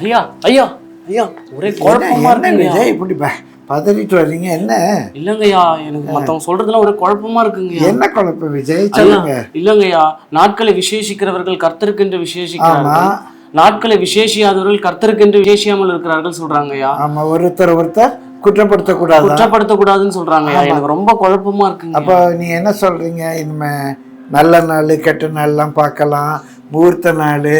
ஐயா ஐயா ஐயா ஒரே குழப்பமா இருக்குங்க. இப்படி பதறிட்டு வர்றீங்க என்ன? இல்லங்கய்யா, எனக்கு மத்தவங்க சொல்றதுலாம் ஒரே குழப்பமா இருக்குங்க. என்ன குழப்பம் விஜய், சொல்லுங்க. இல்லங்கய்யா, நாட்களை விசேஷிக்கிறவர்கள் கர்த்தருக்கென்று விசேஷிக்கிறார்கள், நாட்களை விசேஷியாதவர்கள் கர்த்தருக்கென்று விசேஷியாமல் இருக்கிறார்கள் சொல்றாங்கய்யா. ஆமா, ஒருத்தர் குற்றப்படுத்தக்கூடாதுன்னு சொல்றாங்கய்யா. எனக்கு ரொம்ப குழப்பமா இருக்குங்க. அப்போ நீ என்ன சொல்றீங்க? இனிமே நல்ல நாள் கெட்ட நாள்லாம் பார்க்கலாம், முகூர்த்த நாள்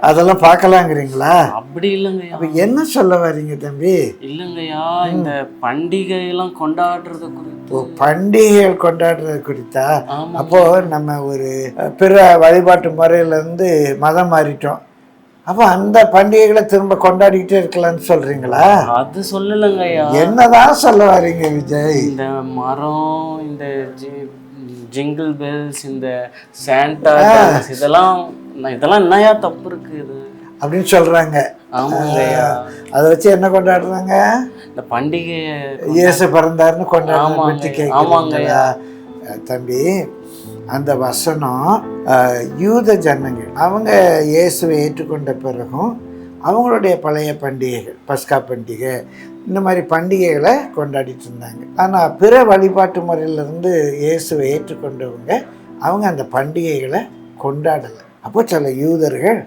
அதெல்லாம் பார்க்கலாங்கிறீங்களா? அப்படி இல்லைங்கய்யா. அப்ப என்ன சொல்ல வர்றீங்க தம்பி? இல்லைங்கய்யா, இந்த பண்டிகை எல்லாம் கொண்டாடுறது குறித்து. பண்டிகைகள் கொண்டாடுறது குறித்தா? அப்போ நம்ம ஒரு பிற வழிபாட்டு முறையில இருந்து மதம் மாறிட்டோம். அப்போ அந்த பண்டிகைகளை திரும்ப கொண்டாடிக்கிட்டே இருக்கலாம்னு சொல்றீங்களா? அது சொல்லலைங்கய்யா. என்னதான் சொல்ல வர்றீங்க விஜய்? இந்த மரம், இந்த ஜிங்கிள் பெல்ஸ், இந்த சாண்டா இதெல்லாம் என்னையா தப்பு இருக்கு இது அப்படின்னு சொல்றாங்க. ஆமாங்கய்யா. அதை வச்சு என்ன கொண்டாடுறாங்க? இந்த பண்டிகையை இயேசு பிறந்தாருன்னு கொண்டாடுறாங்க. தம்பி, அந்த வசனம் யூத ஜனங்கள் அவங்க இயேசுவை ஏற்றுக்கொண்ட பிறகும் அவங்களுடைய பழைய பண்டிகைகள், பஸ்கா பண்டிகை, இந்த மாதிரி பண்டிகைகளை கொண்டாடிட்டு இருந்தாங்க. ஆனால் பிற வழிபாட்டு முறையிலிருந்து இயேசுவை ஏற்றுக்கொண்டவங்க அவங்க அந்த பண்டிகைகளை கொண்டாடலை. அப்போ சில யூதர்கள்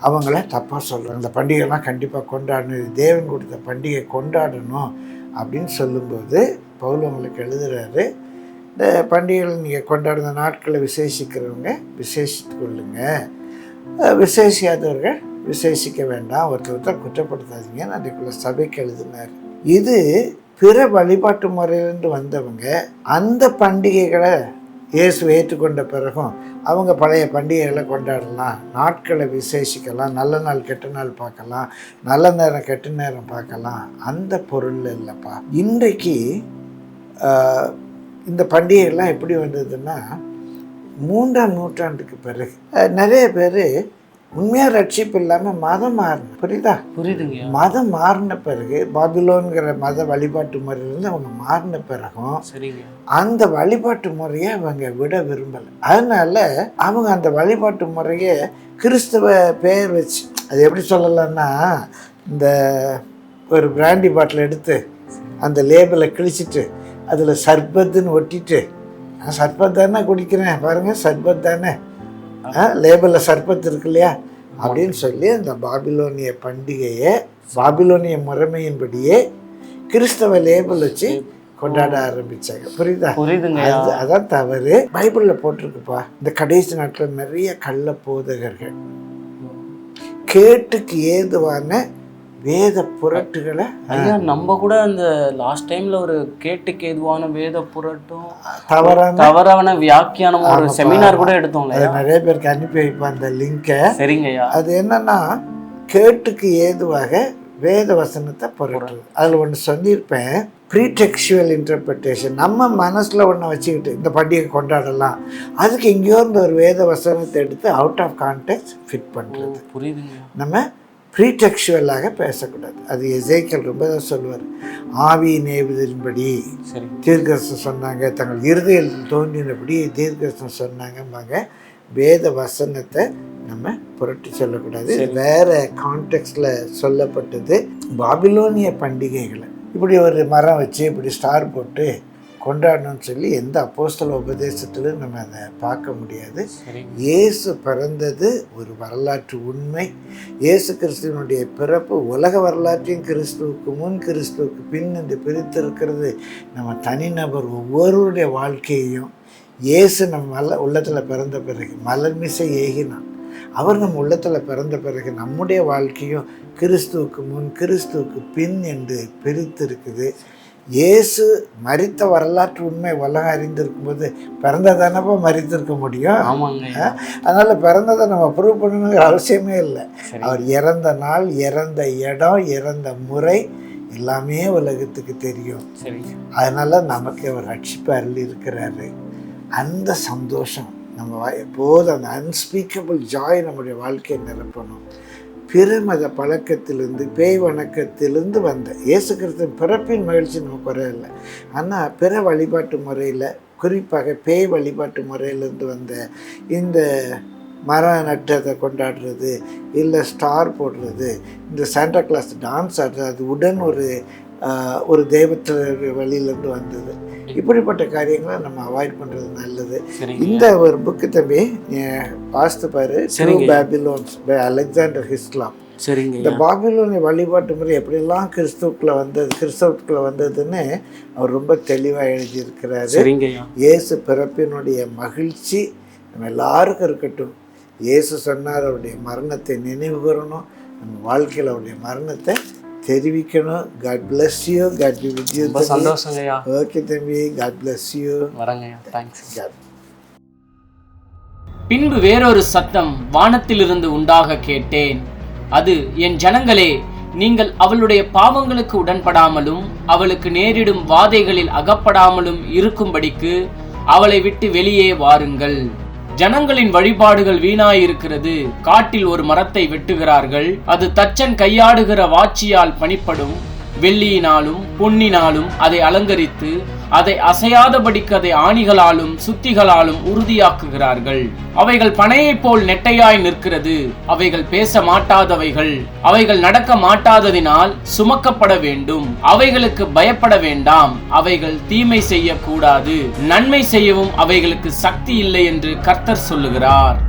அவங்கள தப்பாக சொல்கிறாங்க. அந்த பண்டிகைலாம் கண்டிப்பாக கொண்டாடணும், தேவன் கொடுத்த பண்டிகை கொண்டாடணும் அப்படின்னு சொல்லும்போது பவுல் அவங்களுக்கு எழுதுகிறாரு, இந்த பண்டிகைகளை நீங்கள் கொண்டாடுற நாட்களை விசேஷிக்கிறவங்க விசேஷித்து கொள்ளுங்க, விசேஷியாதவர்கள் விசேஷிக்க வேண்டாம், ஒருத்தர் குற்றப்படுத்தாதீங்கன்னு அன்றைக்குள்ள சபைக்கு எழுதினார். இது பிற வழிபாட்டு முறையிலிருந்து வந்தவங்க அந்த பண்டிகைகளை இயேசு ஏற்றுக்கொண்ட பிறகும் அவங்க பழைய பண்டிகைகளை கொண்டாடலாம், நாட்களை விசேஷிக்கலாம், நல்ல நாள் கெட்ட நாள் பார்க்கலாம், நல்ல நேரம் கெட்ட நேரம் பார்க்கலாம், அந்த பொருள் இல்லைப்பா. இன்றைக்கு இந்த பண்டிகைகள்லாம் எப்படி வந்ததுன்னா 3ஆம் நூற்றாண்டுக்கு பிறகு நிறைய பேர் உண்மையாக ரட்சிப்பு இல்லாமல் மதம் மாறின. புரியுதுங்க. மதம் மாறின பிறகு பாபிலோன்கிற மத வழிபாட்டு முறையிலேருந்து அவங்க மாறின பிறகும் அந்த வழிபாட்டு முறையை அவங்க விட விரும்பலை. அதனால அவங்க அந்த வழிபாட்டு முறையை கிறிஸ்தவ பெயர் வச்சு, அது எப்படி சொல்லலாம்னா, இந்த ஒரு பிராண்டி பாட்டில் எடுத்து அந்த லேபிளை கிழிச்சிட்டு அதில் சர்பத்துன்னு ஒட்டிட்டு, சர்பத் தானே குடிக்கிறேன் பாருங்கள், சர்பத் தானே, லேபிளில் சர்பத் இருக்கு இல்லையா அப்படின்னு சொல்லி அந்த பாபிலோனிய பண்டிகையை பாபிலோனிய முறைமையின்படியே கிறிஸ்தவ லேபிள் வச்சு கொண்டாட ஆரம்பிச்சாங்க. புரியுதுங்க? அதான் தவறு. பைபிளில் போட்டிருக்குப்பா, இந்த கடைசி நாட்டில் நிறைய கள்ள போதகர்கள் கேட்டுக்கு ஏதுவான வேத புரட்டுகளை. நம்ம கூட அந்த லாஸ்ட் டைம்ல ஒரு கேட்டுக்கு ஏதுவான வேத புரட்டும் தவறான வியாக்கியானம் ஒரு செமினார் கூட எடுத்தோம். நிறைய பேருக்கு அனுப்பி வைப்பேன் அந்த லிங்கை. சரிங்கய்யா. அது என்னன்னா, கேட்டுக்கு ஏதுவாக வேத வசனத்தை புரட்டுறது. அதில் ஒன்று சொல்லியிருப்பேன், ப்ரீடெக்சுவல் இன்டர்பிரிட்டேஷன். நம்ம மனசில் ஒன்று வச்சுக்கிட்டு இந்த பண்டிகை கொண்டாடலாம், அதுக்கு எங்கேயோ இருந்த ஒரு வேத வசனத்தை எடுத்து அவுட் ஆஃப் கான்டெக்ட் ஃபிட் பண்ணுறது. புரியுதுங்க. நம்ம ப்ரீடெக்சுவலாக பேசக்கூடாது. அது எசேக்கியேல் ரொம்ப தான் சொல்லுவார். ஆவியின் ஏவுதலின்படி தீர்க்கதரிசனம் சொன்னாங்க, தங்கள் இருதயத்தில் தோன்றினபடி தீர்க்கதரிசனம் சொன்னாங்கம்பாங்க. வேத வசனத்தை நம்ம புரட்டி சொல்லக்கூடாது. வேறு கான்டெக்ஸ்டில் சொல்லப்பட்டது. பாபிலோனிய பண்டிகைகளை இப்படி ஒரு மரம் வச்சு இப்படி ஸ்டார் போட்டு கொண்டாடணும்னு சொல்லி எந்த அப்போஸ்தல உபதேசத்திலும் நம்ம அதை பார்க்க முடியாது. இயேசு பிறந்தது ஒரு வரலாற்று உண்மை. இயேசு கிறிஸ்துவனுடைய பிறப்பு உலக வரலாற்றையும் கிறிஸ்துவுக்கு முன் கிறிஸ்துவுக்கு பின் என்று பிரித்திருக்கிறது. நம்ம தனிநபர் ஒவ்வொருடைய வாழ்க்கையையும் இயேசு நம்ம உள்ளத்தில் பிறந்த பிறகு மலர்மிசை ஏகினான். அவர் நம்ம உள்ளத்தில் பிறந்த பிறகு நம்முடைய வாழ்க்கையும் கிறிஸ்துவுக்கு முன் கிறிஸ்துவுக்கு பின் என்று பிரித்திருக்குது. இயேசு மரித்த வரலாற்று உண்மை உலகம் அறிந்திருக்கும் போது பிறந்ததானப்போ மரித்திருக்க முடியும். அதனால் பிறந்ததை நம்ம ப்ரூவ் பண்ணணுங்கிற அவசியமே இல்லை. அவர் இறந்த நாள், இறந்த இடம், இறந்த முறை எல்லாமே உலகத்துக்கு தெரியும். அதனால் நமக்கு அவர் ரட்சிப்பு அருள் இருக்கிறாரு. அந்த சந்தோஷம் நம்ம எப்போதும் அந்த அன்ஸ்பீக்கபிள் ஜாய் நம்முடைய வாழ்க்கையை நிரப்பணும். பிரமத பழக்கத்திலிருந்து பேய் வணக்கத்திலிருந்து வந்த இயேசு கிறிஸ்துவின் பிறப்பின் மகிழ்ச்சி நமக்கு குறையில்லை. ஆனால் பிற வழிபாட்டு முறையில், குறிப்பாக பேய் வழிபாட்டு முறையிலிருந்து வந்த இந்த மரம் நட்டு அதை கொண்டாடுறது, இல்லை ஸ்டார் போடுறது, இந்த சாண்டா கிளாஸ் டான்ஸ் ஆடுறது, அது உடன் ஒரு தெய்வத்தில் வழியிலேருந்து வந்தது. இப்படிப்பட்ட காரியங்களை நம்ம அவாய்ட் பண்ணுறது நல்லது. இந்த ஒரு புக்கு தம்பி வாஸ்து பாரு, பேபிலோன்ஸ் பை அலெக்சாண்டர் ஹிஸ்லாம். இந்த பாபிலோனிய வழிபாட்டு முறை எப்படியெல்லாம் கிறிஸ்தவத்துக்குள்ள வந்ததுன்னு அவர் ரொம்ப தெளிவாக எழுதியிருக்கிறாரு. இயேசு பிறப்பினுடைய மகிழ்ச்சி நம்ம எல்லாருக்கும் இருக்கட்டும். இயேசு சொன்னார் அவருடைய மரணத்தை நினைவு கூறணும், நம்ம வாழ்க்கையில் அவருடைய மரணத்தை தெரிவிக்கணும். God bless you. God be with you. சந்தோஷங்கய்யா. ஓகே தம்பி, God bless you. வரங்கய்யா. தேங்க்ஸ். பின்பு வேறொரு சத்தம் வானத்திலிருந்து உண்டாக கேட்டேன். அது, என் ஜனங்களே, நீங்கள் அவளுடைய பாவங்களுக்கு உடன்படாமலும் அவளுக்கு நேரிடும் வாதைகளில் அகப்படாமலும் இருக்கும்படிக்கு அவளை விட்டு வெளியே வாருங்கள். ஜனங்களின் வழிபாடுகள் வீணாயிருக்கிறது. காட்டில் ஒரு மரத்தை வெட்டுகிறார்கள், அது தச்சன் கையாடுகிற வாட்சியால் பணிப்படும். வெள்ளியினாலும் பொன்னினாலும் அதை அலங்கரித்து அதை அசையாதபடிக்கு அதை ஆணிகளாலும் சுத்திகளாலும் உறுதியாக்குகிறார்கள். அவைகள் பனையைப் போல் நெட்டையாய் நிற்கிறது. அவைகள் பேச மாட்டாதவைகள், அவைகள் நடக்க மாட்டாததினால் சுமக்கப்பட வேண்டும். அவைகளுக்கு பயப்பட வேண்டாம். அவைகள் தீமை செய்யக்கூடாது, நன்மை செய்யவும் அவைகளுக்கு சக்தி இல்லை என்று கர்த்தர் சொல்லுகிறார்.